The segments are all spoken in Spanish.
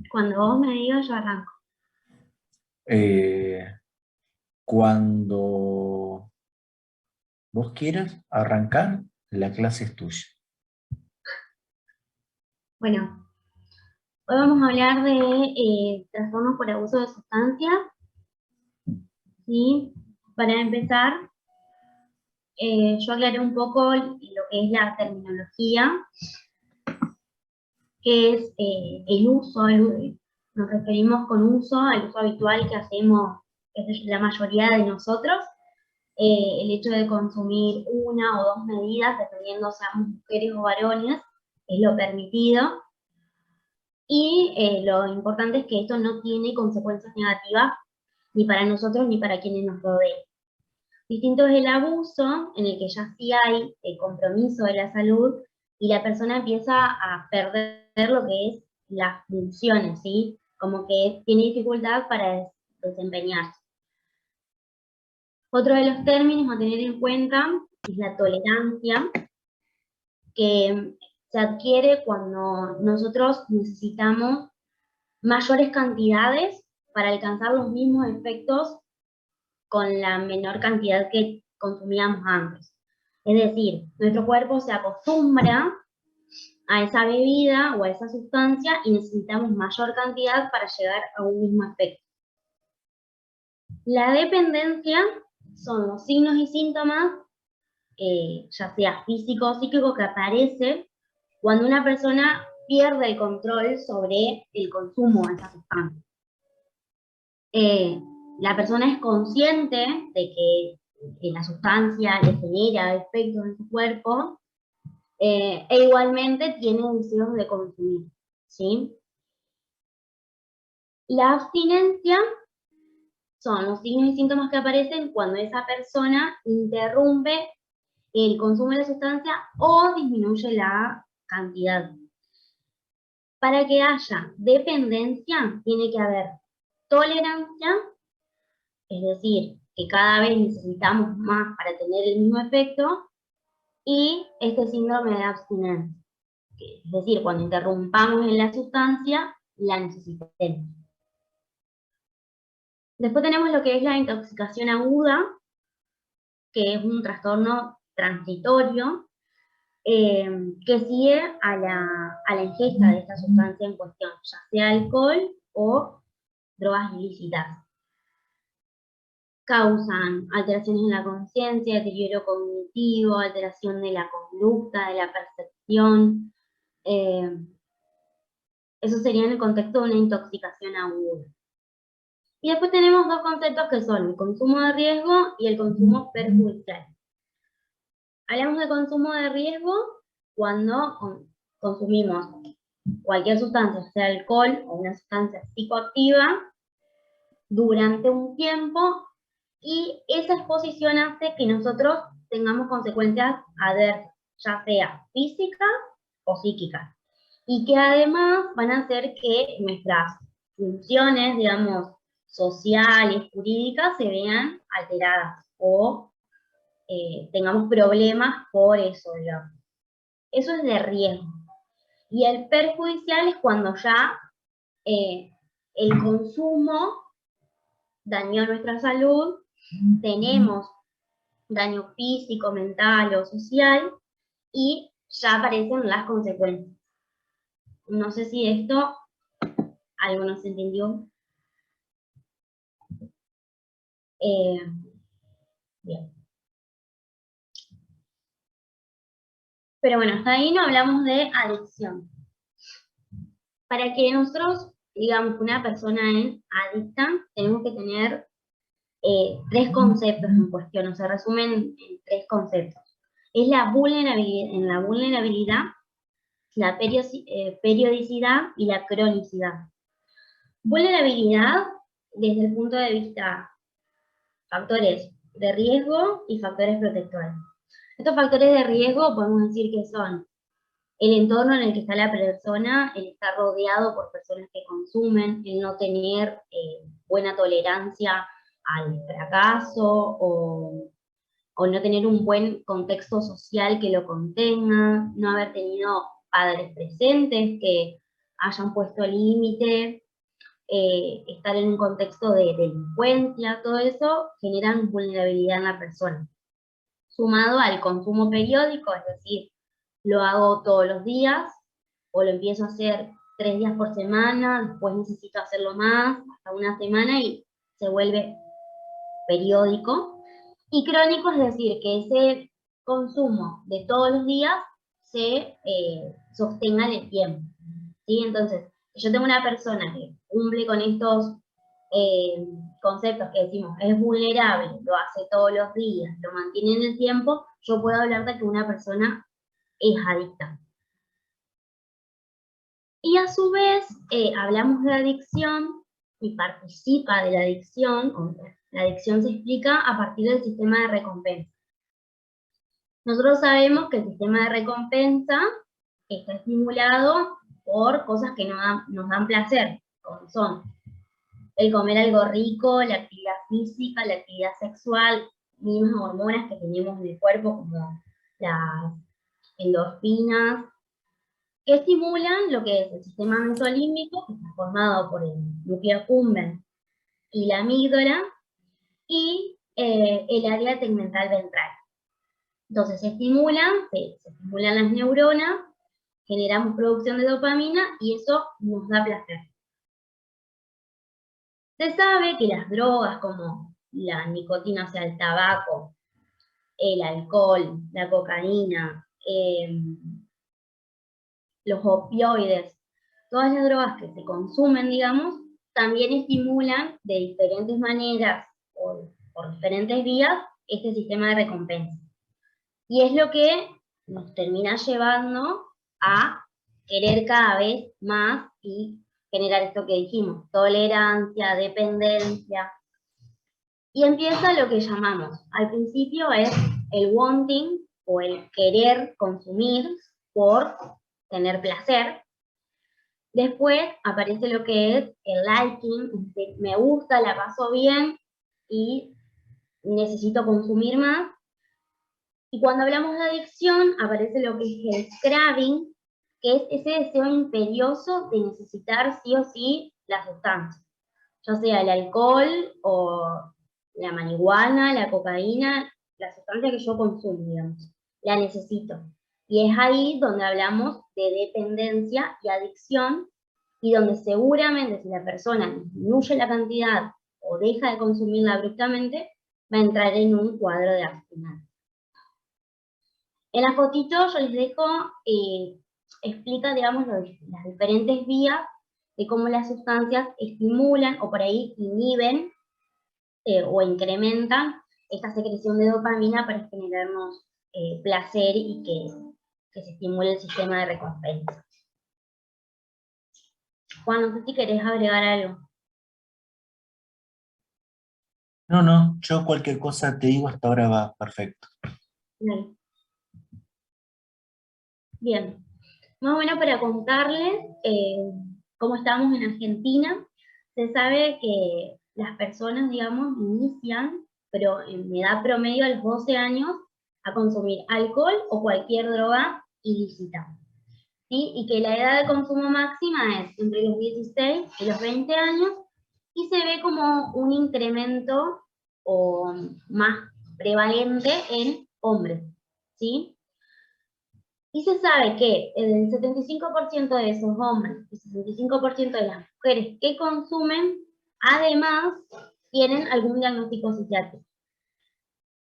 Cuando vos me digas, yo arranco. Eh, Cuando vos quieras arrancar, la clase es tuya. Bueno, hoy vamos a hablar de trastornos por abuso de sustancias, ¿sí? Para empezar, yo aclaré un poco lo que es la terminología, que es el uso, nos referimos con uso al uso habitual que hacemos la mayoría de nosotros, el hecho de consumir una o dos medidas, dependiendo seamos mujeres o varones, es lo permitido. Y lo importante es que esto no tiene consecuencias negativas ni para nosotros ni para quienes nos rodean. Distinto es el abuso, en el que ya sí hay compromiso de la salud y la persona empieza a perder lo que es las funciones, ¿sí? Como que tiene dificultad para desempeñarse. Otro de los términos a tener en cuenta es la tolerancia, que se adquiere cuando nosotros necesitamos mayores cantidades para alcanzar los mismos efectos con la menor cantidad que consumíamos antes. Es decir, nuestro cuerpo se acostumbra a esa bebida o a esa sustancia y necesitamos mayor cantidad para llegar a un mismo efecto. La dependencia son los signos y síntomas, ya sea físico o psíquico, que aparece cuando una persona pierde el control sobre el consumo de esa sustancia. eh, la persona es consciente de que la sustancia le genera efectos en su cuerpo, e igualmente tiene deseos de consumir, ¿sí? La abstinencia son los signos y síntomas que aparecen cuando esa persona interrumpe el consumo de la sustancia o disminuye la cantidad. Para que haya dependencia, tiene que haber tolerancia, es decir, que cada vez necesitamos más para tener el mismo efecto, y este síndrome de abstinencia, es decir, cuando interrumpamos en la sustancia, la necesitemos. Después tenemos lo que es la intoxicación aguda, que es un trastorno transitorio, que sigue a la ingesta de esta sustancia en cuestión, ya sea alcohol o drogas ilícitas. Causan alteraciones en la conciencia, deterioro cognitivo, alteración de la conducta, de la percepción. Eh, Eso sería en el contexto de una intoxicación aguda. Y después tenemos dos conceptos que son el consumo de riesgo y el consumo perjudicial. Hablamos de consumo de riesgo cuando consumimos cualquier sustancia, sea alcohol o una sustancia psicoactiva, durante un tiempo, y esa exposición hace que nosotros tengamos consecuencias adversas, ya sea físicas o psíquicas, y que además van a hacer que nuestras funciones, digamos, sociales, jurídicas, se vean alteradas o tengamos problemas por eso, digamos. Eso es de riesgo. Y el perjudicial es cuando ya eh, el consumo dañó nuestra salud, tenemos daño físico, mental o social, y ya aparecen las consecuencias. No sé si esto algo no se entendió. Eh, Bien. Pero bueno, hasta ahí no hablamos de adicción. Para que nosotros digamos que una persona es adicta, tenemos que tener tres conceptos en cuestión, o se resumen en tres conceptos. Es la vulnerabilidad, en la vulnerabilidad, la periodicidad y la cronicidad. Vulnerabilidad desde el punto de vista factores de riesgo y factores protectores. Estos factores de riesgo podemos decir que son el entorno en el que está la persona, el estar rodeado por personas que consumen, el no tener buena tolerancia al fracaso o no tener un buen contexto social que lo contenga, no haber tenido padres presentes que hayan puesto límite, estar en un contexto de delincuencia, todo eso generan vulnerabilidad en la persona. Sumado al consumo periódico, es decir, lo hago todos los días, o lo empiezo a hacer 3 días por semana, después necesito hacerlo más, hasta una semana, y se vuelve periódico. Y crónico, es decir, que ese consumo de todos los días se sostenga en el tiempo, ¿sí? Entonces, si yo tengo una persona que cumple con estos conceptos que decimos, es vulnerable, lo hace todos los días, lo mantiene en el tiempo, yo puedo hablar de que una persona es adicta. Y a su vez, hablamos de adicción y participa de la adicción. La adicción se explica a partir del sistema de recompensa. Nosotros sabemos que el sistema de recompensa está estimulado por cosas que nos dan placer, como son el comer algo rico, la actividad física, la actividad sexual, mismas hormonas que tenemos en el cuerpo, como las endorfinas, que estimulan lo que es el sistema mesolímbico, que está formado por el núcleo accumbens y la amígdala, y el área tegmental ventral. Entonces se estimulan las neuronas, generamos producción de dopamina y eso nos da placer. Se sabe que las drogas como la nicotina, o sea, el tabaco, el alcohol, la cocaína, los opioides, todas las drogas que se consumen, digamos, también estimulan de diferentes maneras o por diferentes vías este sistema de recompensa. Y es lo que nos termina llevando a querer cada vez más y generar esto que dijimos, tolerancia, dependencia. Y empieza lo que llamamos, al principio es el wanting o el querer consumir por tener placer. Después aparece lo que es el liking, me gusta, la paso bien y necesito consumir más. Y cuando hablamos de adicción, aparece lo que es el craving, que es ese deseo imperioso de necesitar sí o sí la sustancia, ya sea el alcohol o la marihuana, la cocaína, la sustancia que yo consumo, digamos, la necesito. Y es ahí donde hablamos de dependencia y adicción, y donde seguramente si la persona disminuye la cantidad o deja de consumirla abruptamente, va a entrar en un cuadro de abstinencia. En la fotito yo les dejo, explica, digamos, las diferentes vías de cómo las sustancias estimulan o por ahí inhiben o incrementan esta secreción de dopamina para generarnos placer y que se estimule el sistema de recompensa. Juan, no sé si querés agregar algo. No, yo cualquier cosa te digo, hasta ahora va perfecto. Bien. Bien. Más o menos para contarles cómo estamos en Argentina, se sabe que las personas, digamos, inician, pero en edad promedio a los 12 años, a consumir alcohol o cualquier droga ilícita. ¿Sí? Y que la edad de consumo máxima es entre los 16 y los 20 años, y se ve como un incremento o más prevalente en hombres, ¿sí? Y se sabe que el 75% de esos hombres y el 65% de las mujeres que consumen, además, tienen algún diagnóstico psiquiátrico.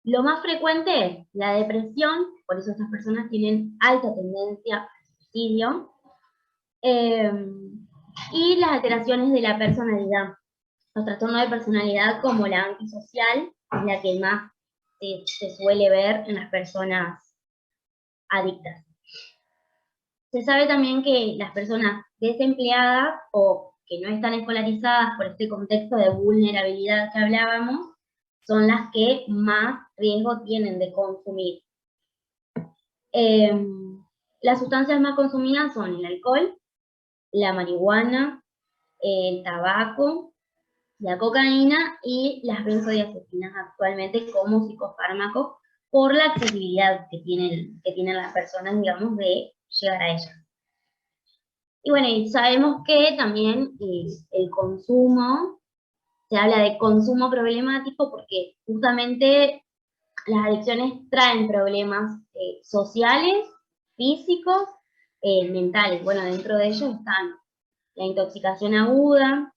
Lo más frecuente es la depresión, por eso estas personas tienen alta tendencia al suicidio, y las alteraciones de la personalidad. Los trastornos de personalidad como la antisocial es la que más se suele ver en las personas adictas. Se sabe también que las personas desempleadas o que no están escolarizadas por este contexto de vulnerabilidad que hablábamos, son las que más riesgo tienen de consumir. Las sustancias más consumidas son el alcohol, la marihuana, el tabaco, la cocaína y las benzodiazepinas actualmente como psicofármacos por la accesibilidad que tienen las personas, digamos, de llegar a ellas. Y bueno, y sabemos que también el consumo, se habla de consumo problemático porque justamente las adicciones traen problemas sociales, físicos, mentales. Bueno, dentro de ellos están la intoxicación aguda,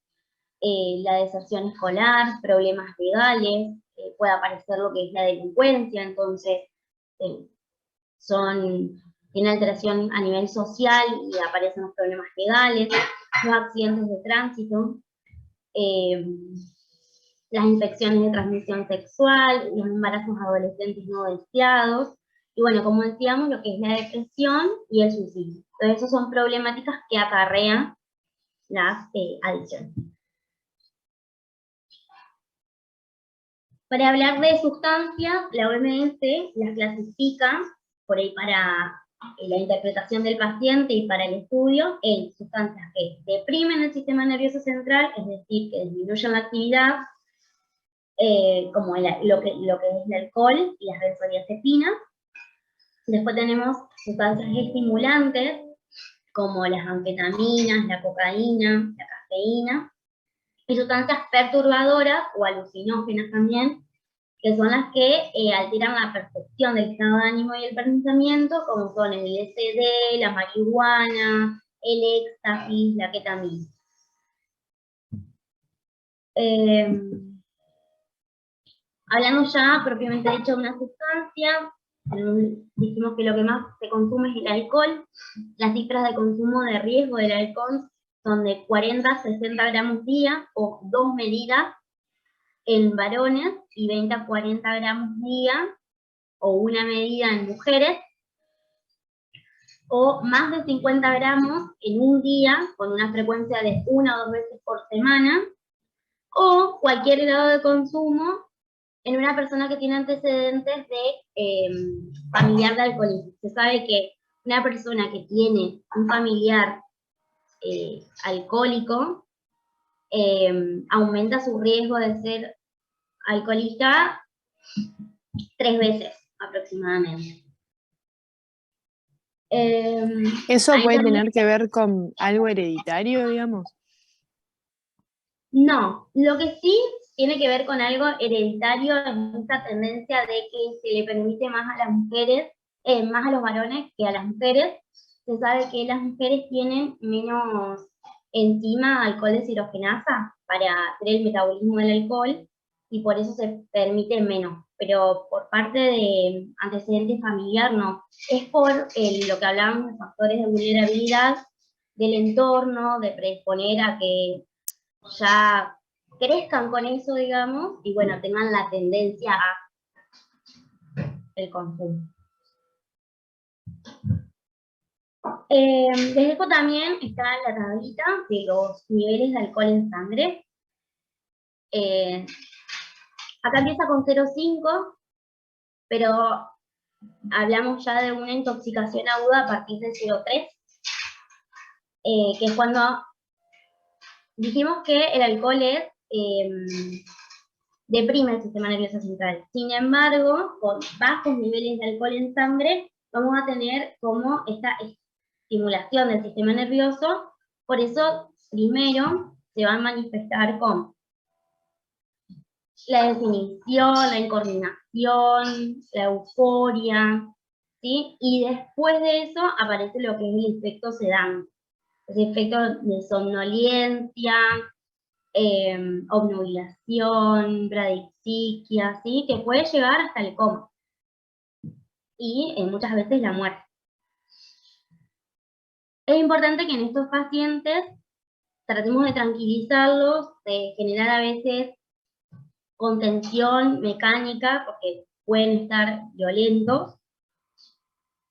la deserción escolar, problemas legales, puede aparecer lo que es la delincuencia, entonces eh, tiene alteración a nivel social y aparecen los problemas legales, los accidentes de tránsito, eh, las infecciones de transmisión sexual, los embarazos adolescentes no deseados, y bueno, como decíamos, lo que es la depresión y el suicidio. Entonces, esas son problemáticas que acarrean las adicciones. Para hablar de sustancias, la OMS las clasifica, por ahí para la interpretación del paciente y para el estudio, en sustancias que deprimen el sistema nervioso central, es decir, que disminuyen la actividad, como lo que es el alcohol y las benzodiazepinas. Después tenemos sustancias estimulantes, como las anfetaminas, la cocaína, la cafeína, y sustancias perturbadoras o alucinógenas también, que son las que alteran la percepción del estado de ánimo y el pensamiento, como son el LSD, la marihuana, el éxtasis, la ketamina. Hablando ya propiamente dicho de una sustancia, dijimos que lo que más se consume es el alcohol. Las cifras de consumo de riesgo del alcohol son de 40 a 60 gramos día, o 2 medidas en varones, y 20 a 40 gramos día, o una medida en mujeres, o más de 50 gramos en un día, con una frecuencia de 1 o 2 veces por semana, o cualquier grado de consumo en una persona que tiene antecedentes de familiar de alcoholismo. Se sabe que una persona que tiene un familiar alcohólico aumenta su riesgo de ser alcohólica 3 veces aproximadamente. ¿Eso puede tener que ver con algo hereditario, digamos? No, lo que sí tiene que ver con algo hereditario es esta tendencia de que se le permite más a las mujeres, más a los varones que a las mujeres. Se sabe que las mujeres tienen menos enzima alcohol deshidrogenasa para hacer el metabolismo del alcohol y por eso se permite menos. Pero por parte de antecedente familiar no. Es por lo que hablábamos de factores de vulnerabilidad del entorno, de predisponer a que ya crezcan con eso, digamos, y bueno, tengan la tendencia a el consumo. Les dejo también, está la tablita de los niveles de alcohol en sangre. Acá empieza con 0,5, pero hablamos ya de una intoxicación aguda a partir de 0,3, que es cuando dijimos que el alcohol deprime el sistema nervioso central. Sin embargo, con bajos niveles de alcohol en sangre, vamos a tener como esta estimulación del sistema nervioso. Por eso, primero, se va a manifestar con la definición, la incoordinación, la euforia, ¿sí? Y después de eso aparece lo que es el efecto sedante, el efecto de somnolencia, obnubilación, bradixiquia, ¿sí? Que puede llegar hasta el coma y muchas veces la muerte. Es importante que en estos pacientes tratemos de tranquilizarlos, de generar a veces contención mecánica, porque pueden estar violentos,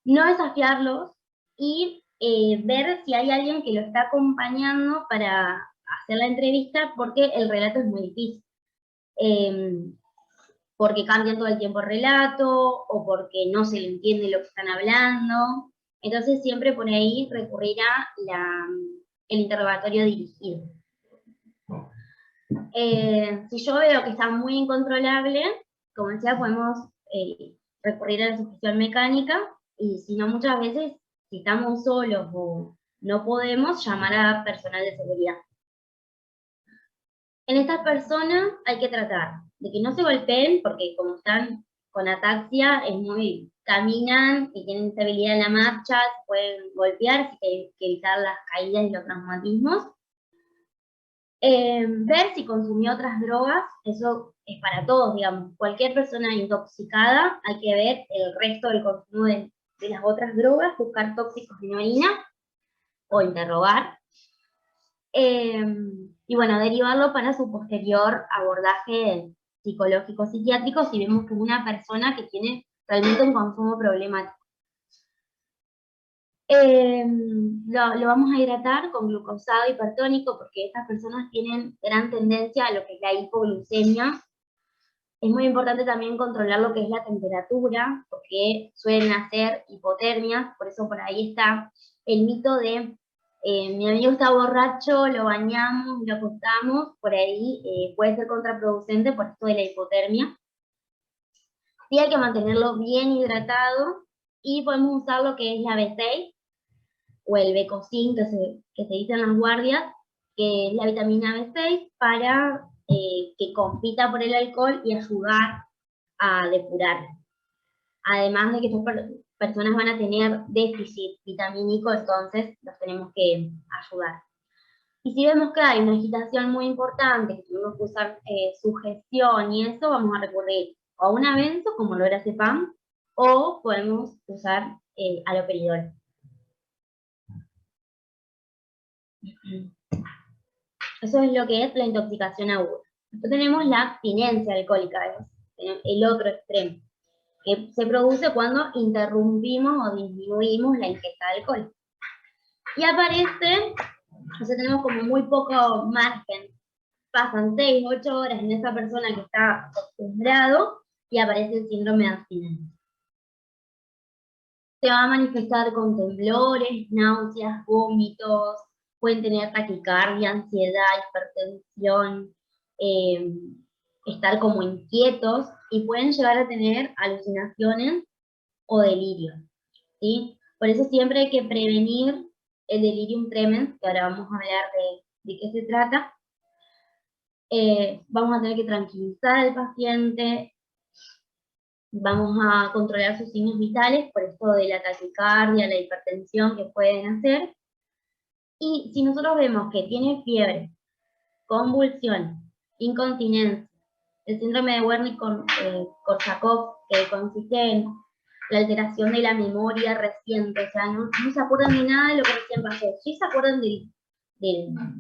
no desafiarlos y ver si hay alguien que lo está acompañando para hacer la entrevista, porque el relato es muy difícil. Porque cambian todo el tiempo el relato, o porque no se le entiende lo que están hablando. Entonces siempre por ahí recurrirá el interrogatorio dirigido. Si yo veo que está muy incontrolable, como decía, podemos recurrir a la sugestión mecánica, y si no, muchas veces, si estamos solos o no podemos llamar a personal de seguridad. En estas personas hay que tratar de que no se golpeen, porque como están con ataxia, caminan y tienen estabilidad en la marcha, se pueden golpear, así que hay que evitar las caídas y los traumatismos. Ver si consumió otras drogas, eso es para todos, digamos. Cualquier persona intoxicada, hay que ver el resto del consumo de las otras drogas, buscar tóxicos en orina o interrogar. Y bueno, derivarlo para su posterior abordaje psicológico-psiquiátrico si vemos que es una persona que tiene realmente un consumo problemático. Lo vamos a hidratar con glucosado hipertónico porque estas personas tienen gran tendencia a lo que es la hipoglucemia. Es muy importante también controlar lo que es la temperatura, porque suelen hacer hipotermias, por eso por ahí está el mito de mi amigo está borracho, lo bañamos, lo acostamos, por ahí puede ser contraproducente por esto de la hipotermia. Sí hay que mantenerlo bien hidratado y podemos usar lo que es la B6 o el Becocin que se dice en las guardias, que es la vitamina B6 para que compita por el alcohol y ayudar a depurar. Además de que estas personas van a tener déficit vitamínico, entonces los tenemos que ayudar. Y si vemos que hay una agitación muy importante, que tenemos que usar sugestión y eso, vamos a recurrir a una benzo, como lo lorazepam, o podemos usar haloperidol. Eso es lo que es la intoxicación aguda. Después tenemos la abstinencia alcohólica, es el otro extremo, que se produce cuando interrumpimos o disminuimos la ingesta de alcohol. Y aparece, o sea, tenemos como muy poco margen. Pasan 6, 8 horas en esa persona que está acostumbrado y aparece el síndrome de abstinencia. Se va a manifestar con temblores, náuseas, vómitos, pueden tener taquicardia, ansiedad, hipertensión, estar como inquietos y pueden llegar a tener alucinaciones o delirio, ¿sí? Por eso siempre hay que prevenir el delirium tremens, que ahora vamos a hablar de qué se trata. Vamos a tener que tranquilizar al paciente, vamos a controlar sus signos vitales, por esto de la taquicardia, la hipertensión que pueden hacer. Y si nosotros vemos que tiene fiebre, convulsión, incontinencia, el síndrome de Wernicke-Korsakoff, que consiste en la alteración de la memoria reciente, o sea, no se acuerdan de nada de lo que recién pasó, sí se acuerdan de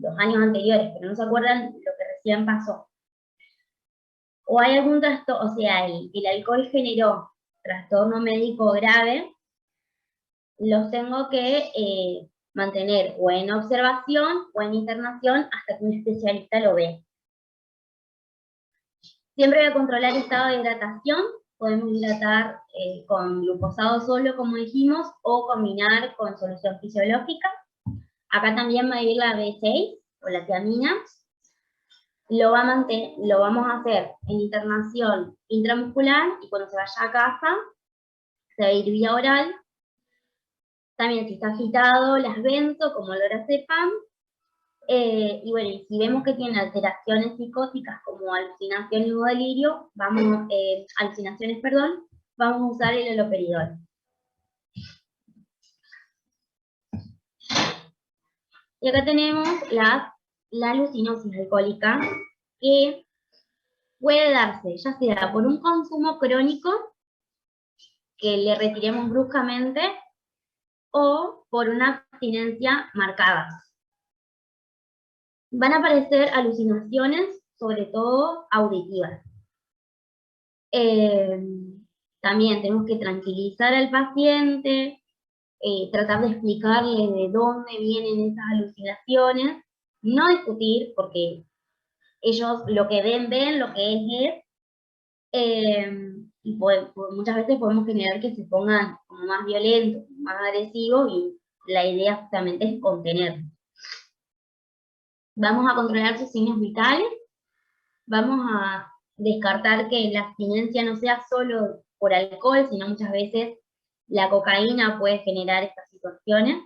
los años anteriores, pero no se acuerdan de lo que recién pasó. O hay algún trastorno, o sea, el alcohol generó trastorno médico grave, los tengo que mantener o en observación o en internación hasta que un especialista lo vea. Siempre voy a controlar el estado de hidratación, podemos hidratar con glucosado solo, como dijimos, o combinar con solución fisiológica. Acá también va a ir la B6 o la tiamina. Lo vamos a hacer en internación intramuscular y cuando se vaya a casa se va a ir vía oral. También si está agitado, las benzo, como el lorazepam. Y bueno, y si vemos que tiene alteraciones psicóticas como alucinaciones o delirio, vamos a usar el haloperidol. Y acá tenemos la alucinosis alcohólica, que puede darse ya sea por un consumo crónico, que le retiremos bruscamente, o por una abstinencia marcada. Van a aparecer alucinaciones, sobre todo auditivas. También tenemos que tranquilizar al paciente, tratar de explicarle de dónde vienen esas alucinaciones, no discutir, porque ellos lo que ven, lo que es, y muchas veces podemos generar que se pongan como más violentos, más agresivos, y la idea justamente es contener. Vamos a controlar sus signos vitales, vamos a descartar que la abstinencia no sea solo por alcohol, sino muchas veces la cocaína puede generar estas situaciones.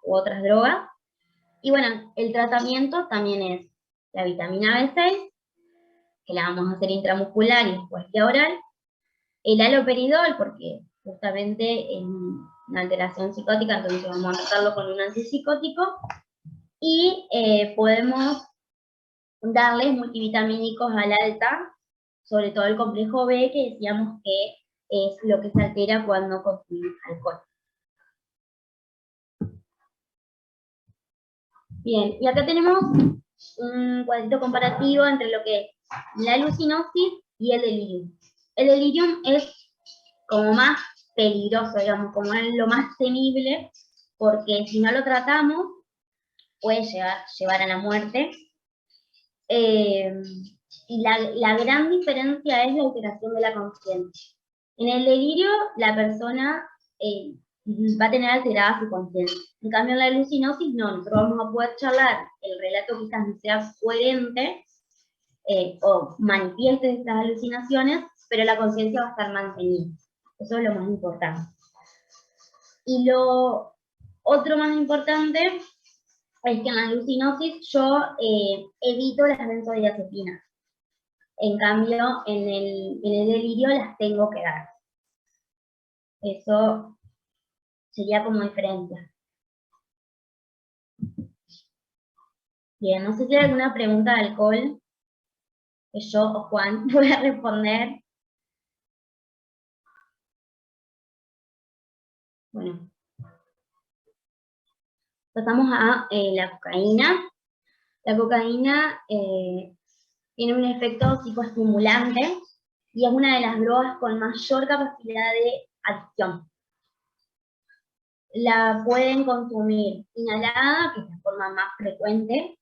u otras drogas. Y bueno, el tratamiento también es la vitamina B6, que la vamos a hacer intramuscular y después vía oral, el haloperidol, porque justamente es una alteración psicótica, entonces vamos a tratarlo con un antipsicótico, y podemos darles multivitamínicos al alta, sobre todo el complejo B, que decíamos que es lo que se altera cuando consumimos alcohol. Bien, y acá tenemos un cuadrito comparativo entre lo que es la alucinosis y el delirium. El delirium es como más peligroso, digamos, como es lo más temible, porque si no lo tratamos, puede llevar a la muerte. Y la gran diferencia es la alteración de la conciencia. En el delirio, la persona va a tener alterada su conciencia. En cambio, en la alucinosis, no. Nosotros vamos a poder charlar, el relato quizás no sea coherente o manifieste estas alucinaciones, pero la conciencia va a estar mantenida. Eso es lo más importante. Y lo otro más importante es que en la alucinosis yo evito las benzodiazepinas. En cambio, en el delirio las tengo que dar. Eso sería como diferencia. Bien, no sé si hay alguna pregunta de alcohol que yo o Juan pueda responder. Bueno. Pasamos a la cocaína. La cocaína tiene un efecto psicoestimulante y es una de las drogas con mayor capacidad de adicción. La pueden consumir inhalada, que es la forma más frecuente,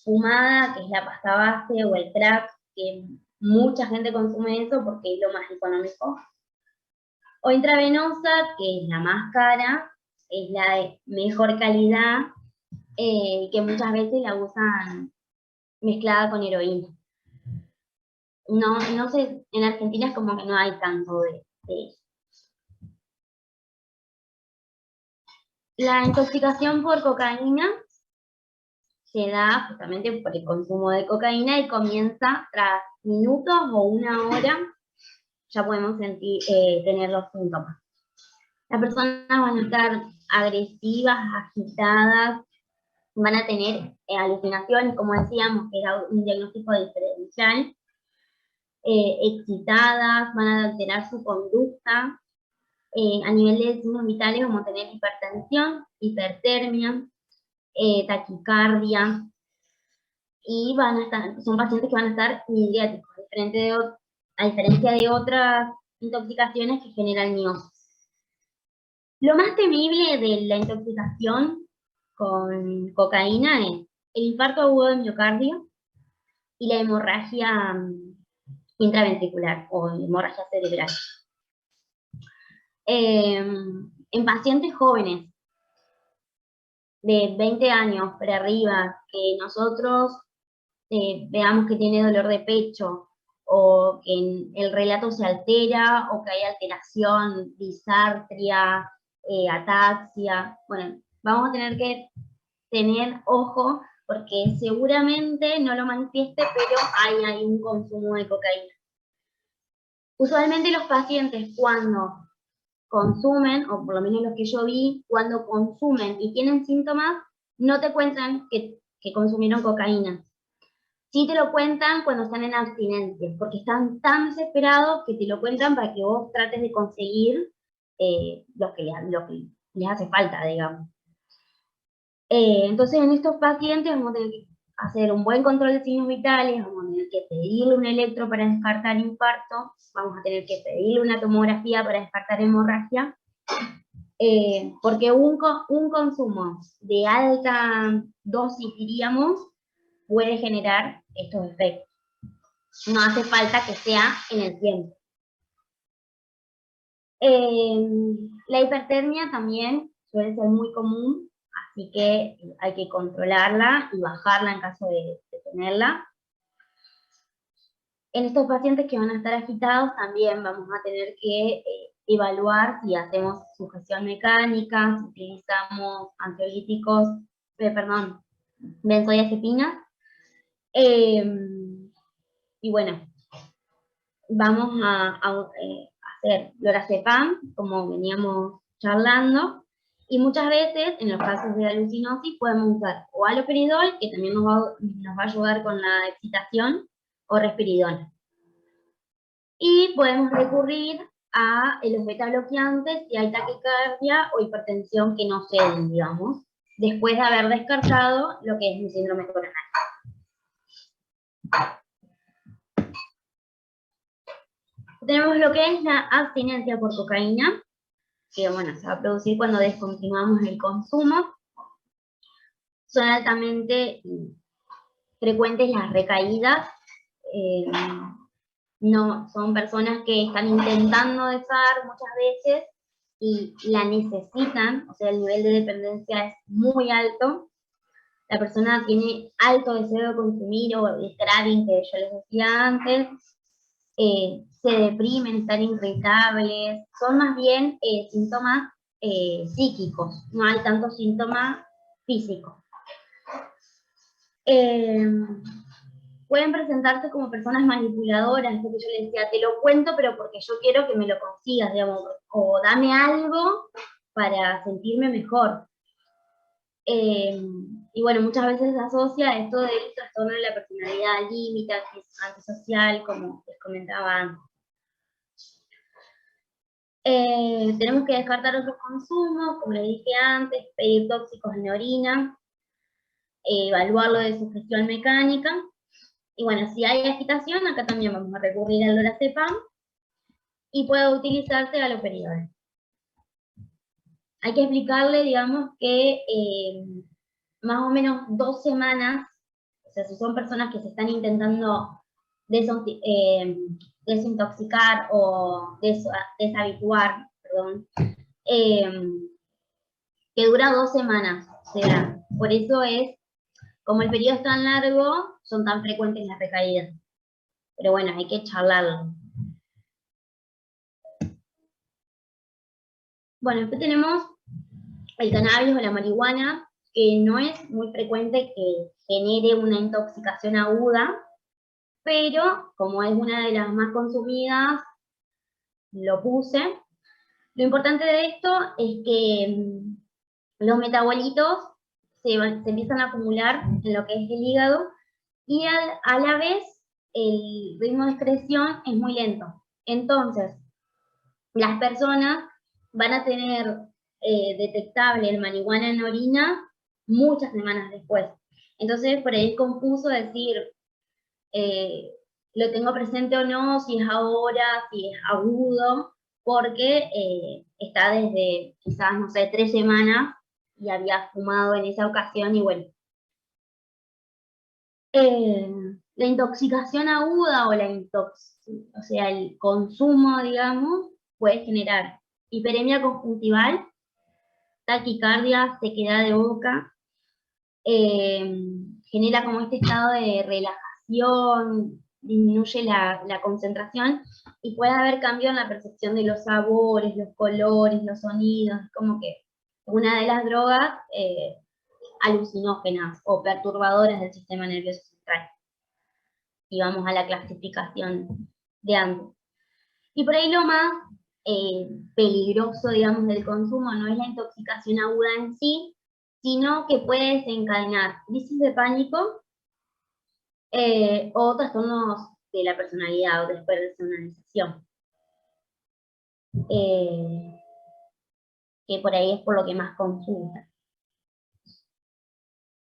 fumada, que es la pasta base o el crack, que mucha gente consume eso porque es lo más económico, o intravenosa, que es la más cara, es la de mejor calidad, que muchas veces la usan mezclada con heroína. No sé, en Argentina es como que no hay tanto de eso. La intoxicación por cocaína se da justamente por el consumo de cocaína y comienza tras minutos o una hora, ya podemos tener los síntomas. Las personas van a estar agresivas, agitadas, van a tener alucinaciones, como decíamos, que era un diagnóstico diferencial, excitadas, van a alterar su conducta, a nivel de signos vitales vamos a tener hipertensión, hipertermia, taquicardia, y son pacientes que van a estar midriáticos, a diferencia de otras intoxicaciones que generan miosis. Lo más temible de la intoxicación con cocaína es el infarto agudo de miocardio y la hemorragia intraventricular o hemorragia cerebral. En pacientes jóvenes de 20 años para arriba, que nosotros veamos que tiene dolor de pecho, o que el relato se altera, o que hay alteración, disartria, ataxia, bueno, vamos a tener que tener ojo, porque seguramente no lo manifieste, pero hay un consumo de cocaína. Usualmente los pacientes cuando consumen, o por lo menos los que yo vi, cuando consumen y tienen síntomas, no te cuentan que consumieron cocaína. Sí te lo cuentan cuando están en abstinencia, porque están tan desesperados que te lo cuentan para que vos trates de conseguir lo que les hace falta, digamos. Entonces en estos pacientes vamos a tener que hacer un buen control de signos vitales, vamos a tener que pedirle un electro para descartar infarto, vamos a tener que pedirle una tomografía para descartar hemorragia, porque un consumo de alta dosis, diríamos, puede generar estos efectos. No hace falta que sea en el tiempo. La hipertermia también suele ser muy común, así que hay que controlarla y bajarla en caso de tenerla. En estos pacientes que van a estar agitados también vamos a tener que evaluar si hacemos sugestión mecánica, si utilizamos ansiolíticos, benzodiazepinas. Y bueno, vamos a hacer lorazepam, como veníamos charlando, y muchas veces, en los casos de alucinosis, podemos usar o haloperidol, que también nos va a ayudar con la excitación, o risperidona. Y podemos recurrir a los beta-bloqueantes si hay taquicardia o hipertensión que no ceden, digamos, después de haber descartado lo que es el síndrome coronal. Tenemos lo que es la abstinencia por cocaína, que bueno, se va a producir cuando descontinuamos el consumo. Son altamente frecuentes las recaídas. No, son personas que están intentando dejar muchas veces y la necesitan, o sea, el nivel de dependencia es muy alto. La persona tiene alto deseo de consumir, o el craving que yo les decía antes, se deprimen, están irritables, son más bien síntomas psíquicos, no hay tantos síntomas físicos. Pueden presentarse como personas manipuladoras, esto que yo les decía, te lo cuento pero porque yo quiero que me lo consigas, digamos, o dame algo para sentirme mejor. Y bueno, muchas veces se asocia esto del trastorno de la personalidad límite, antisocial, como les comentaba antes. Tenemos que descartar otros consumos, como les dije antes, pedir tóxicos en la orina, evaluarlo de sugestión mecánica. Y bueno, si hay agitación, acá también vamos a recurrir al lorazepam y puede utilizarse haloperidol. Hay que explicarle, digamos, que más o menos 2 semanas, o sea, si son personas que se están intentando desintoxicar o deshabituar, perdón, que dura 2 semanas. O sea, por eso es, como el periodo es tan largo, son tan frecuentes las recaídas. Pero bueno, hay que charlarlo. Bueno, después tenemos el cannabis o la marihuana, que no es muy frecuente que genere una intoxicación aguda, pero como es una de las más consumidas, lo puse. Lo importante de esto es que los metabolitos se empiezan a acumular en lo que es el hígado y a la vez el ritmo de excreción es muy lento. Entonces, las personas van a tener detectable el marihuana en orina muchas semanas después. Entonces, por ahí es confuso decir, lo tengo presente o no, si es ahora, si es agudo, porque está desde quizás, no sé, 3 semanas y había fumado en esa ocasión y bueno. La intoxicación aguda o o sea, el consumo, digamos, puede generar hiperemia conjuntival, taquicardia, sequedad de boca, genera como este estado de relajación, disminuye la concentración y puede haber cambio en la percepción de los sabores, los colores, los sonidos, como que una de las drogas alucinógenas o perturbadoras del sistema nervioso central. Y vamos a la clasificación de antes. Y por ahí lo más peligroso, digamos, del consumo no es la intoxicación aguda en sí, sino que puede desencadenar crisis de pánico o trastornos de la personalidad o despersonalización. Que por ahí es por lo que más consultan.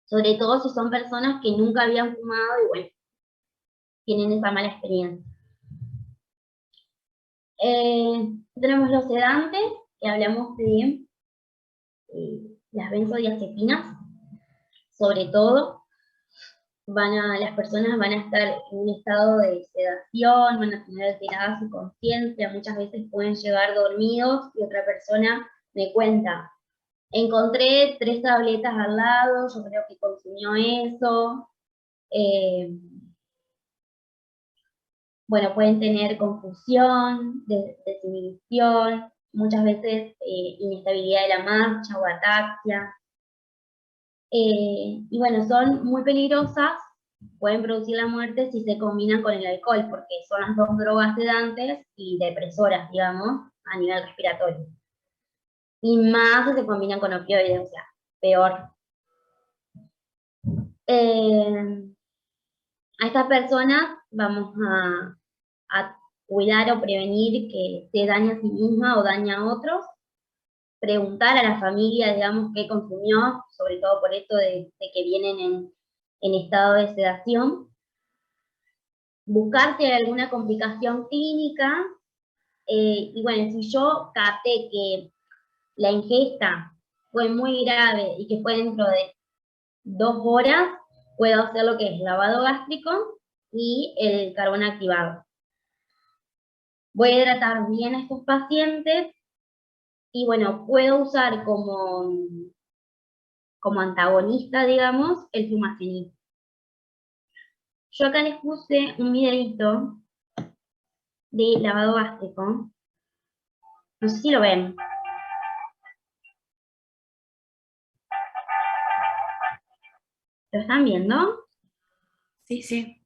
Sobre todo si son personas que nunca habían fumado y bueno, tienen esa mala experiencia. Tenemos los sedantes, que hablamos de las benzodiazepinas, sobre todo. Las personas van a estar en un estado de sedación, van a tener alterada su conciencia, muchas veces pueden llegar dormidos y otra persona me cuenta, encontré 3 tabletas al lado, yo creo que consumió eso. bueno, pueden tener confusión, desinhibición, muchas veces inestabilidad de la marcha o ataxia. Y bueno, son muy peligrosas, pueden producir la muerte si se combinan con el alcohol, porque son las dos drogas sedantes y depresoras, digamos, a nivel respiratorio. Y más si se combinan con opioides, o sea, peor. A estas personas vamos a cuidar o prevenir que se dañe a sí misma o dañe a otros, preguntar a la familia, digamos, qué consumió, sobre todo por esto de que vienen en estado de sedación, buscar si hay alguna complicación clínica, y bueno, si yo capté que la ingesta fue muy grave y que fue dentro de 2 horas, puedo hacer lo que es lavado gástrico y el carbón activado. Voy a hidratar bien a estos pacientes y bueno, puedo usar como antagonista, digamos, el fumagenic. Yo acá les puse un videito de lavado gástrico. No sé si lo ven. ¿Lo están viendo? Sí, sí.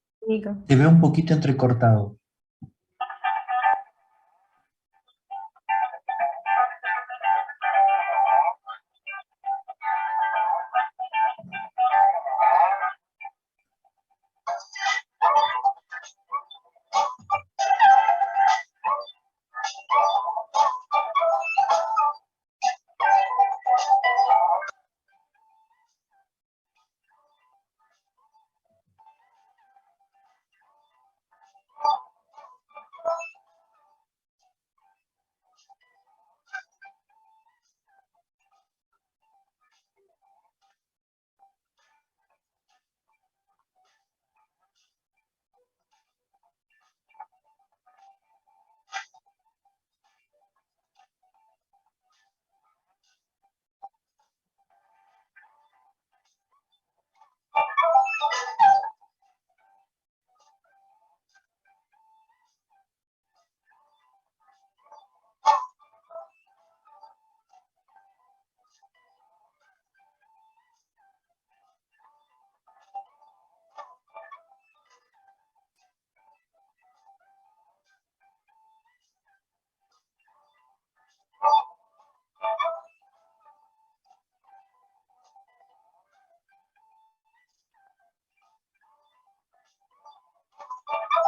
Se ve un poquito entrecortado.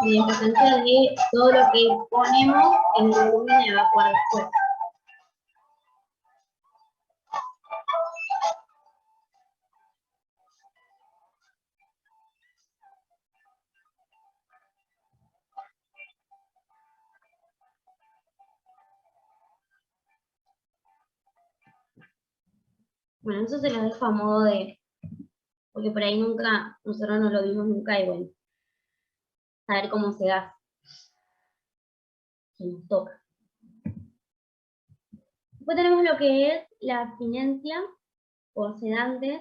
La importancia de todo lo que ponemos en el volumen de evacuar después. Bueno, eso se los dejo a modo de, porque por ahí nunca, nosotros no lo vimos nunca y bueno, a ver cómo se da, si nos toca. Después tenemos lo que es la abstinencia por sedantes,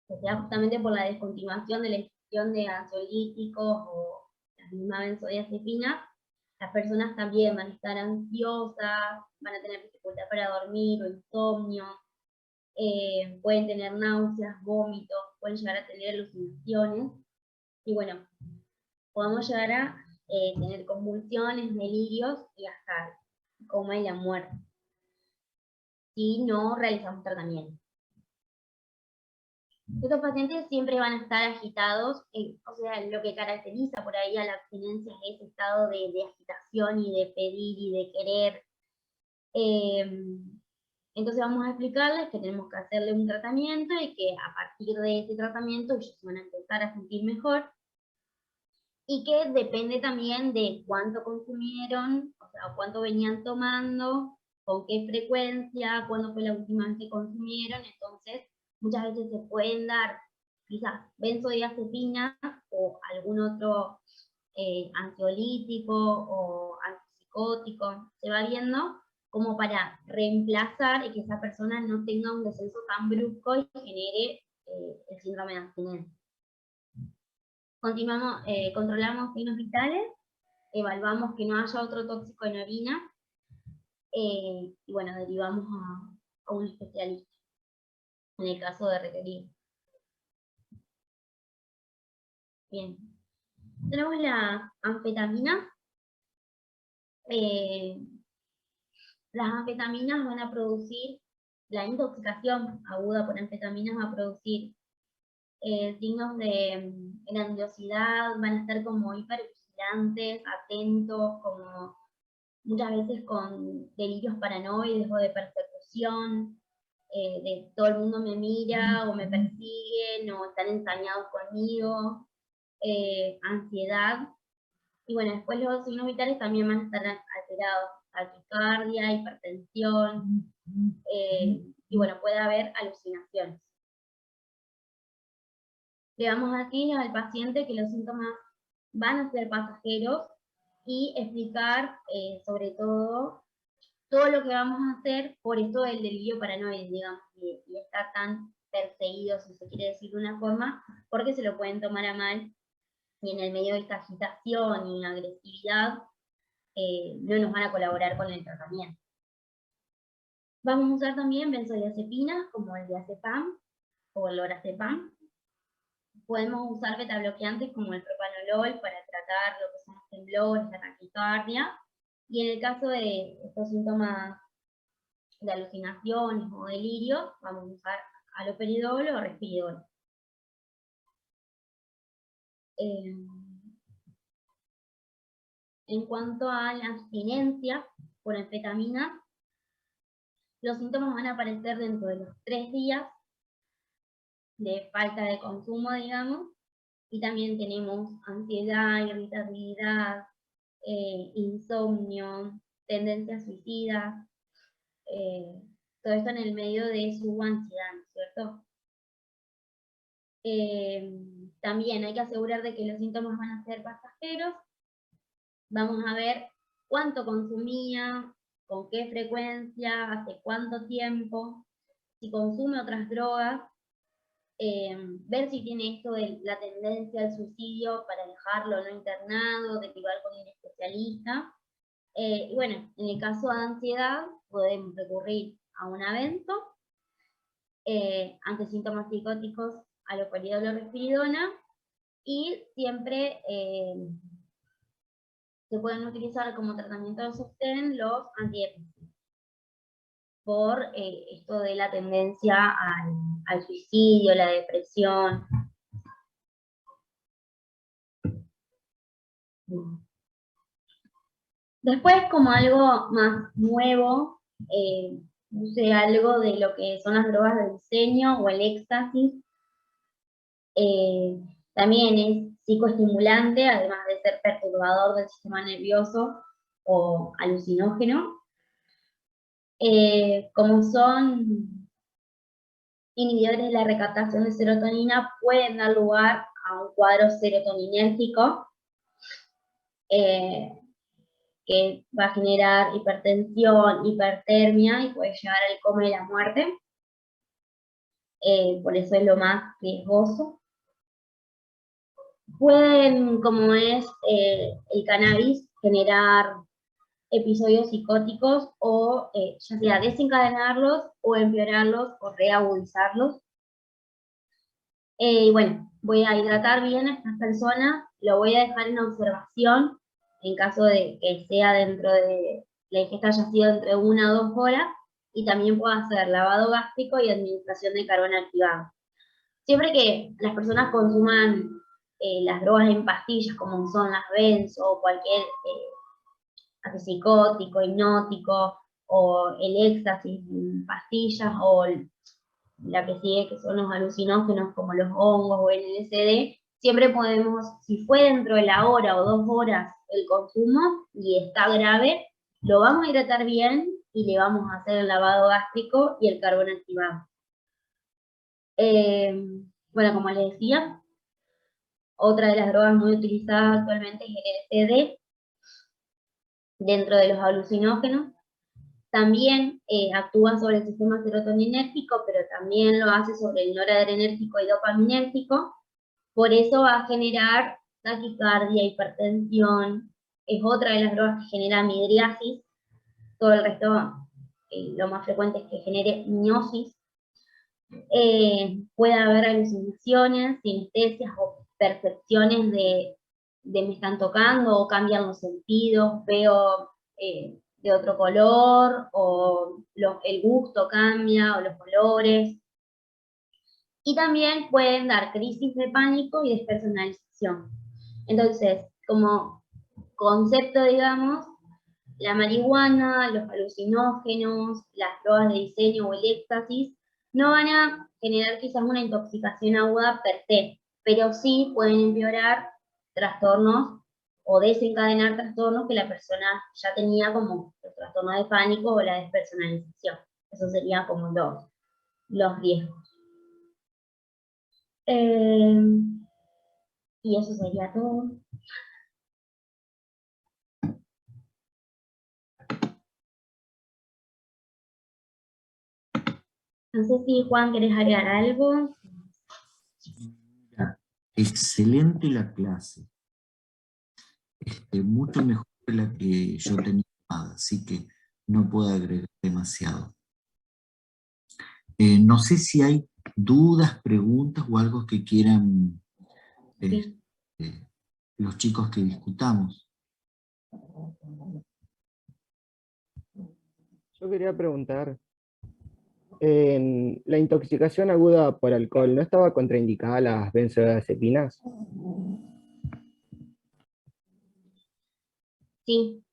que se da justamente por la descontinuación de la ingestión de ansiolíticos o las mismas benzodiazepinas. Las personas también van a estar ansiosas, van a tener dificultad para dormir o insomnio, pueden tener náuseas, vómitos, pueden llegar a tener alucinaciones, y bueno, podemos llegar a tener convulsiones, delirios y hasta coma y la muerte, si no realizamos tratamiento. Estos pacientes siempre van a estar agitados, o sea, lo que caracteriza por ahí a la abstinencia es ese estado de agitación y de pedir y de querer. Entonces vamos a explicarles que tenemos que hacerle un tratamiento y que a partir de ese tratamiento ellos se van a empezar a sentir mejor, y que depende también de cuánto consumieron, o sea, cuánto venían tomando, con qué frecuencia, cuándo fue la última vez que consumieron. Entonces muchas veces se pueden dar quizás benzodiazepinas o algún otro ansiolítico o antipsicótico, se va viendo como para reemplazar y que esa persona no tenga un descenso tan brusco y genere el síndrome de abstinencia. Continuamos, controlamos signos vitales, evaluamos que no haya otro tóxico en orina, y bueno, derivamos a un especialista, en el caso de requerir. Bien. Tenemos la anfetamina. Las anfetaminas van a producir, la intoxicación aguda por anfetaminas va a producir signos de grandiosidad, van a estar como hipervigilantes, atentos, como muchas veces con delirios paranoides o de persecución, de todo el mundo me mira o me persiguen o están ensañados conmigo, ansiedad. Y bueno, después los signos vitales también van a estar alterados, taquicardia, hipertensión, y bueno, puede haber alucinaciones. Le vamos a decir al paciente que los síntomas van a ser pasajeros y explicar sobre todo lo que vamos a hacer por esto del delirio paranoide, digamos, y está tan perseguido, si se quiere decir de una forma, porque se lo pueden tomar a mal, y en el medio de esta agitación y agresividad no nos van a colaborar con el tratamiento. Vamos a usar también benzodiazepinas como el diazepam o el lorazepam. Podemos usar betabloqueantes como el propanolol para tratar lo que son los temblores, la taquicardia. Y en el caso de estos síntomas de alucinaciones o delirios, vamos a usar haloperidol o risperidol. En cuanto a la abstinencia por anfetamina, los síntomas van a aparecer dentro de los 3 días de falta de consumo, digamos, y también tenemos ansiedad, irritabilidad, insomnio, tendencias suicidas, todo esto en el medio de su ansiedad, ¿no es cierto? También hay que asegurar de que los síntomas van a ser pasajeros. Vamos a ver cuánto consumía, con qué frecuencia, hace cuánto tiempo, si consume otras drogas, ver si tiene esto de la tendencia al suicidio para dejarlo no internado, derivar con un especialista. Y bueno, en el caso de ansiedad podemos recurrir a un avento, ante síntomas psicóticos haloperidol o risperidona, y siempre se pueden utilizar como tratamiento de sostén los antidepresivos, por esto de la tendencia al suicidio, la depresión. Después, como algo más nuevo, usé algo de lo que son las drogas de diseño o el éxtasis. También es psicoestimulante, además de ser perturbador del sistema nervioso o alucinógeno. Como son inhibidores de la recaptación de serotonina, pueden dar lugar a un cuadro serotoninérgico, que va a generar hipertensión, hipertermia y puede llegar al coma y la muerte. Por eso es lo más riesgoso. Pueden, como es el cannabis, generar episodios psicóticos o ya sea desencadenarlos o empeorarlos o reagudizarlos. Y bueno, voy a hidratar bien a estas personas, lo voy a dejar en observación en caso de que sea dentro de la ingesta haya sido entre 1 o 2 horas, y también puedo hacer lavado gástrico y administración de carbón activado. Siempre que las personas consuman las drogas en pastillas, como son las benzo o cualquier antipsicótico, hipnótico, o el éxtasis en pastillas, o la que sigue, que son los alucinógenos como los hongos o el LSD, siempre podemos, si fue dentro de la hora o 2 horas el consumo y está grave, lo vamos a hidratar bien y le vamos a hacer el lavado gástrico y el carbón activado. Bueno, como les decía, otra de las drogas muy utilizadas actualmente es el LSD, dentro de los alucinógenos. También actúa sobre el sistema serotoninérgico, pero también lo hace sobre el noradrenérgico y dopaminérgico. Por eso va a generar taquicardia, hipertensión, es otra de las drogas que genera midriasis, todo el resto, lo más frecuente es que genere miosis. Puede haber alucinaciones, sinestesias o percepciones de me están tocando o cambian los sentidos, veo de otro color o el gusto cambia o los colores. Y también pueden dar crisis de pánico y despersonalización. Entonces, como concepto, digamos, la marihuana, los alucinógenos, las drogas de diseño o el éxtasis, no van a generar quizás una intoxicación aguda per se, pero sí pueden empeorar trastornos o desencadenar trastornos que la persona ya tenía, como el trastorno de pánico o la despersonalización. Eso serían como los riesgos. Y eso sería todo. No sé si Juan, ¿querés agregar algo? Mira, excelente la clase. Mucho mejor que la que yo tenía, así que no puedo agregar demasiado. No sé si hay dudas, preguntas o algo que quieran Sí. los chicos que discutamos. Yo quería preguntar, en la intoxicación aguda por alcohol, ¿no estaba contraindicada las benzodiazepinas? Sí.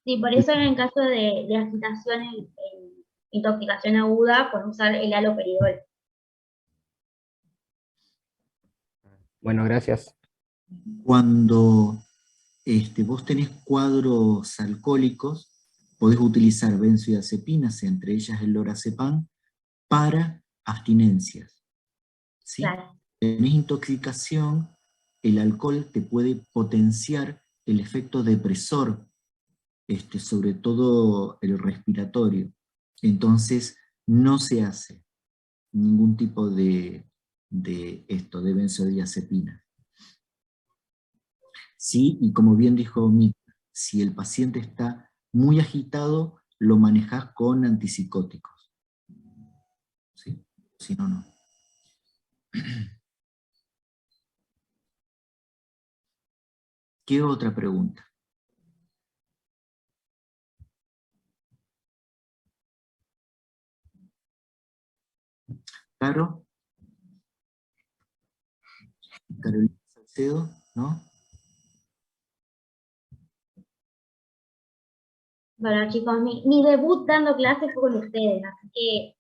Sí, por eso en el caso de agitación en intoxicación aguda, puedes usar el haloperidol. Bueno, gracias. Cuando vos tenés cuadros alcohólicos, podés utilizar benzodiazepinas, entre ellas el lorazepam, para abstinencias. ¿Sí? Claro. Tenés intoxicación, el alcohol te puede potenciar el efecto depresor, sobre todo el respiratorio. Entonces, no se hace ningún tipo de benzodiazepina. Sí, y como bien dijo Mick, si el paciente está muy agitado, lo manejás con antipsicóticos. ¿Sí? Si no, no. ¿Qué otra pregunta? ¿Claro? Carolina Salcedo, ¿no? Bueno, chicos, mi debut dando clases fue con ustedes, así que